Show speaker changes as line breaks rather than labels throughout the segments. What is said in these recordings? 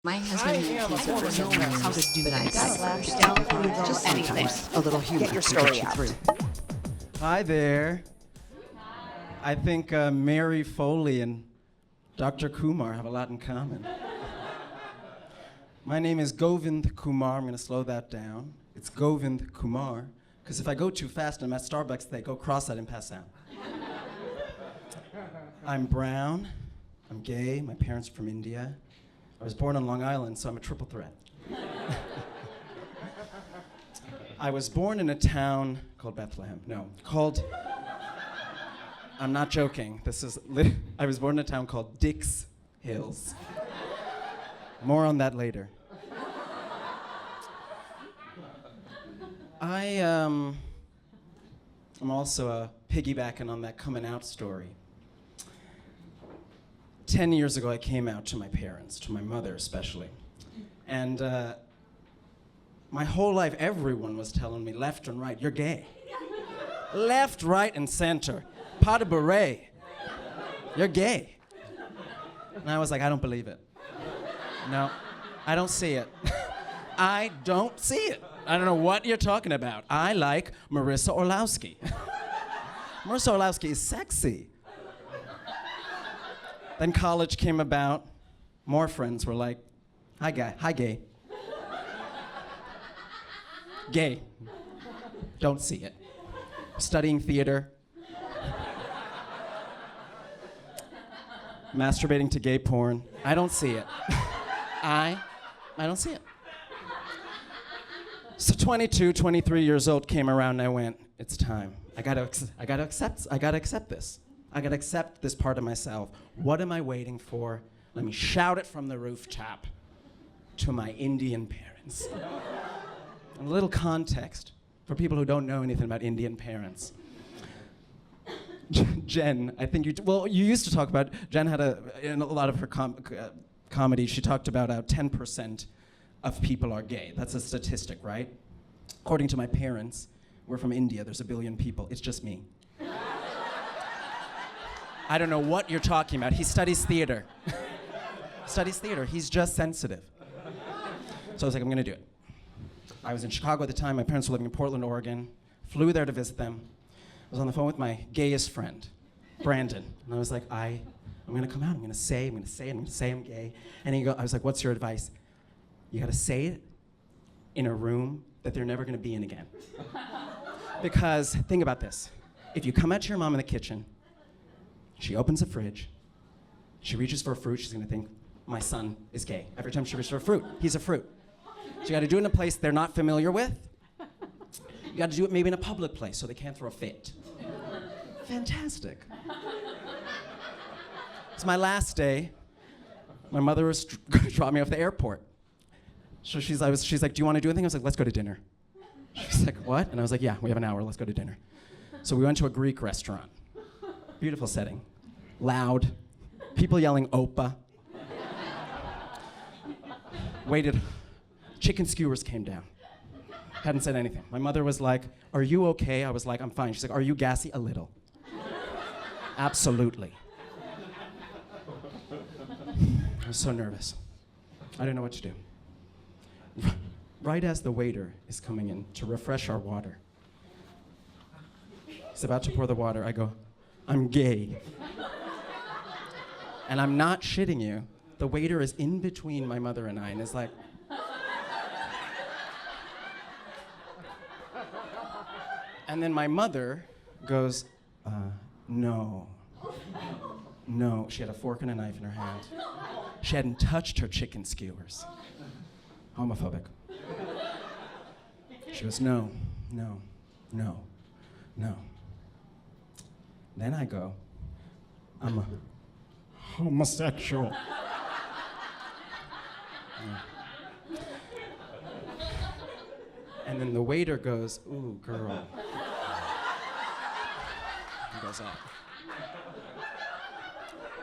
My husband doesn't know how to do that.
Gotta laugh down before you go
Just
anything.
sometimes a little humor
Get your
can
story
get you
out.
through.
Hi there. I think Mary Foley and Dr. Kumar have a lot in common. My name is Govind Kumar. I'm going to slow that down. It's Govind Kumar, because if I go too fast and I'm at Starbucks, they go cross-eyed and pass out. I'm brown. I'm gay. My parents are from India. I was born on Long Island, so I'm a triple threat. I was born in a town called Bethlehem. No, called... I'm not joking. I was born in a town called Dix Hills. More on that later. I'm also piggybacking on that coming out story. 10 years ago, I came out to my parents, to my mother especially. And my whole life, everyone was telling me left and right, you're gay. Left, right, and center. Pas de beret. You're gay. And I was like, I don't believe it. No, I don't see it. I don't see it. I don't know what you're talking about. I like Marissa Orlowski. Marissa Orlowski is sexy. Then college came about. More friends were like, hi, gay. Gay. Don't see it. Studying theater. Masturbating to gay porn. I don't see it. I don't see it. So 22, 23 years old came around and I went, it's time. I gotta accept this. I gotta accept this part of myself. What am I waiting for? Let me shout it from the rooftop to my Indian parents. A little context for people who don't know anything about Indian parents. Jen, I think you used to talk about, Jen had in a lot of her comedy, she talked about how 10% of people are gay. That's a statistic, right? According to my parents, we're from India, there's 1 billion people, it's just me. I don't know what you're talking about. He studies theater. He's just sensitive. So I was like, I'm gonna do it. I was in Chicago at the time, my parents were living in Portland, Oregon, flew there to visit them. I was on the phone with my gayest friend, Brandon, and I was like, I'm gonna come out, I'm gonna say I'm gay. And I was like, what's your advice? You gotta say it in a room that they're never gonna be in again. Because, think about this. If you come out to your mom in the kitchen, she opens a fridge, she reaches for a fruit, she's gonna think, my son is gay. Every time she reaches for a fruit, he's a fruit. So you gotta do it in a place they're not familiar with. You gotta do it maybe in a public place so they can't throw a fit. Fantastic. It's my last day. My mother was gonna drop me off the airport. So she's like, do you wanna do anything? I was like, let's go to dinner. She's like, what? And I was like, yeah, we have an hour, let's go to dinner. So we went to a Greek restaurant. Beautiful setting. Loud. People yelling, Opa. Waited. Chicken skewers came down. Hadn't said anything. My mother was like, are you okay? I was like, I'm fine. She's like, are you gassy? A little. Absolutely. I was so nervous. I didn't know what to do. Right as the waiter is coming in to refresh our water, he's about to pour the water, I go, I'm gay. And I'm not shitting you. The waiter is in between my mother and I and is like, and then my mother goes, no. No, she had a fork and a knife in her hand. She hadn't touched her chicken skewers. Homophobic. She goes, no. Then I go, I'm a homosexual. Yeah. And then the waiter goes, ooh, girl. He goes up.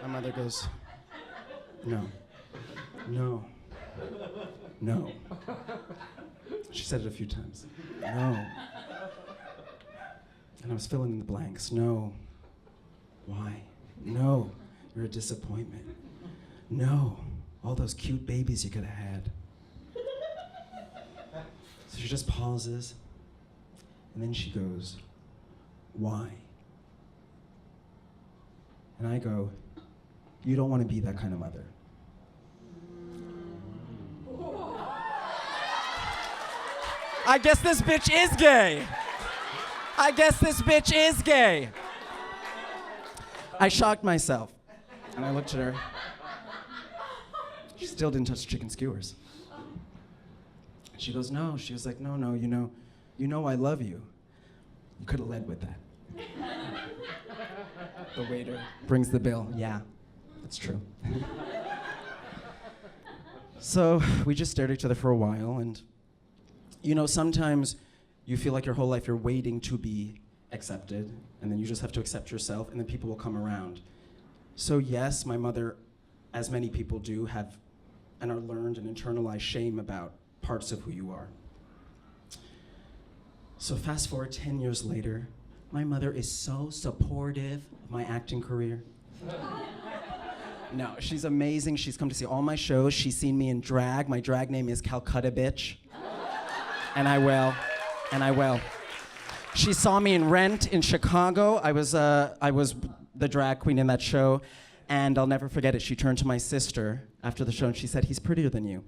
My mother goes, no. She said it a few times. No. And I was filling in the blanks. No. Why? No. You're a disappointment. No. all those cute babies you could have had. So she just pauses, and then she goes, why? And I go, you don't want to be that kind of mother. I guess this bitch is gay. I guess this bitch is gay. I shocked myself, and I looked at her. She still didn't touch chicken skewers. She goes, no. She was like, no, you know I love you. You could have led with that. The waiter brings the bill. Yeah, that's true. So we just stared at each other for a while, and sometimes you feel like your whole life you're waiting to be accepted, and then you just have to accept yourself, and then people will come around. So yes, my mother, as many people do, have and are learned and internalized shame about parts of who you are. So fast forward 10 years later, my mother is so supportive of my acting career. No, she's amazing. She's come to see all my shows. She's seen me in drag. My drag name is Calcutta Bitch. And I will. She saw me in Rent in Chicago. I was the drag queen in that show, and I'll never forget it. She turned to my sister after the show and she said, "He's prettier than you."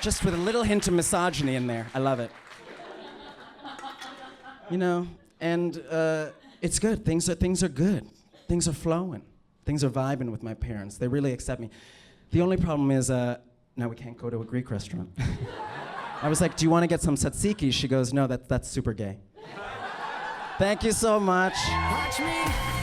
Just with a little hint of misogyny in there. I love it. And it's good. Things are good. Things are flowing. Things are vibing with my parents. They really accept me. The only problem is now we can't go to a Greek restaurant. I was like, do you want to get some tzatziki? She goes, no, that's super gay. Thank you so much.
Watch me.